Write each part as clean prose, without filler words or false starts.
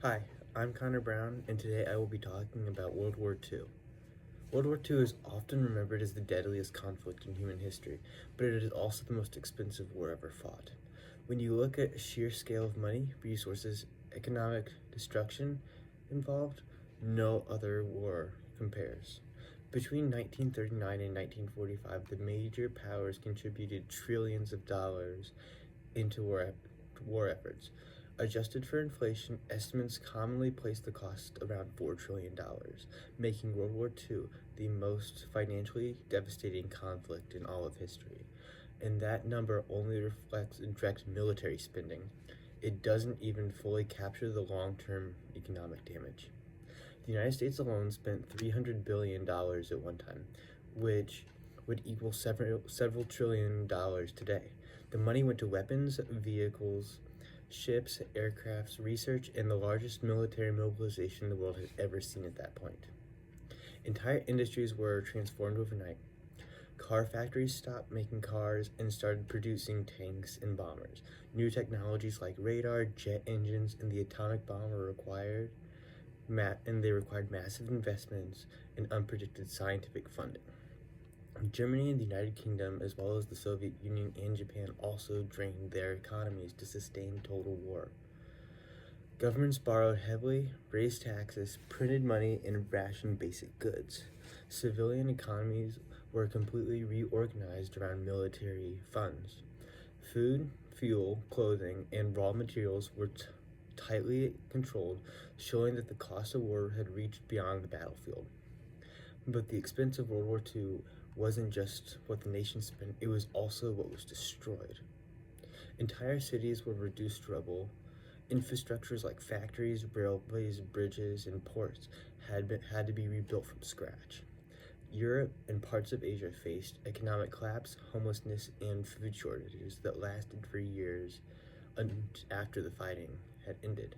Hi, I'm Connor Brown, and today I will be talking about World War II. World War II is often remembered as the deadliest conflict in human history, but it is also the most expensive war ever fought. When you look at sheer scale of money, resources, economic destruction involved, no other war compares. Between 1939 and 1945, the major powers contributed trillions of dollars into war efforts. Adjusted for inflation, estimates commonly place the cost around $4 trillion, making World War II the most financially devastating conflict in all of history. And that number only reflects direct military spending. It doesn't even fully capture the long term economic damage. The United States alone spent $300 billion at one time, which would equal several trillion dollars today. The money went to weapons, vehicles, ships, aircrafts, research, and the largest military mobilization the world had ever seen at that point. Entire industries were transformed overnight. Car factories stopped making cars and started producing tanks and bombers. New technologies like radar, jet engines, and the atomic bomb were required, and they required massive investments and unpredicted scientific funding. Germany and the United Kingdom, as well as the Soviet Union and Japan, also drained their economies to sustain total war. Governments borrowed heavily, raised taxes, printed money, and rationed basic goods. Civilian economies were completely reorganized around military funds. Food, fuel, clothing, and raw materials were tightly controlled, showing that the cost of war had reached beyond the battlefield. But the expense of World War II wasn't just what the nation spent, it was also what was destroyed. Entire cities were reduced to rubble. Infrastructures like factories, railways, bridges, and ports had to be rebuilt from scratch. Europe and parts of Asia faced economic collapse, homelessness, and food shortages that lasted for years after the fighting had ended.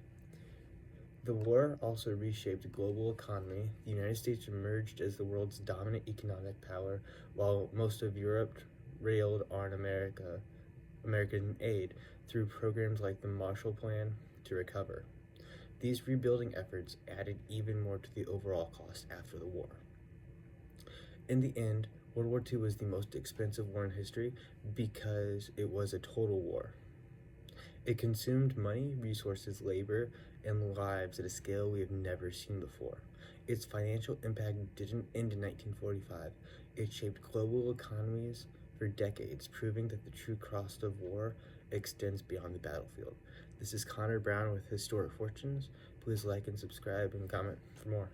The war also reshaped the global economy. The United States emerged as the world's dominant economic power, while most of Europe railed on American aid through programs like the Marshall Plan to recover. These rebuilding efforts added even more to the overall cost after the war. In the end, World War II was the most expensive war in history because it was a total war. It consumed money, resources, labor, and lives at a scale we have never seen before. Its financial impact didn't end in 1945. It shaped global economies for decades, proving that the true cost of war extends beyond the battlefield. This is Connor Brown with Historic Fortunes. Please like and subscribe and comment for more.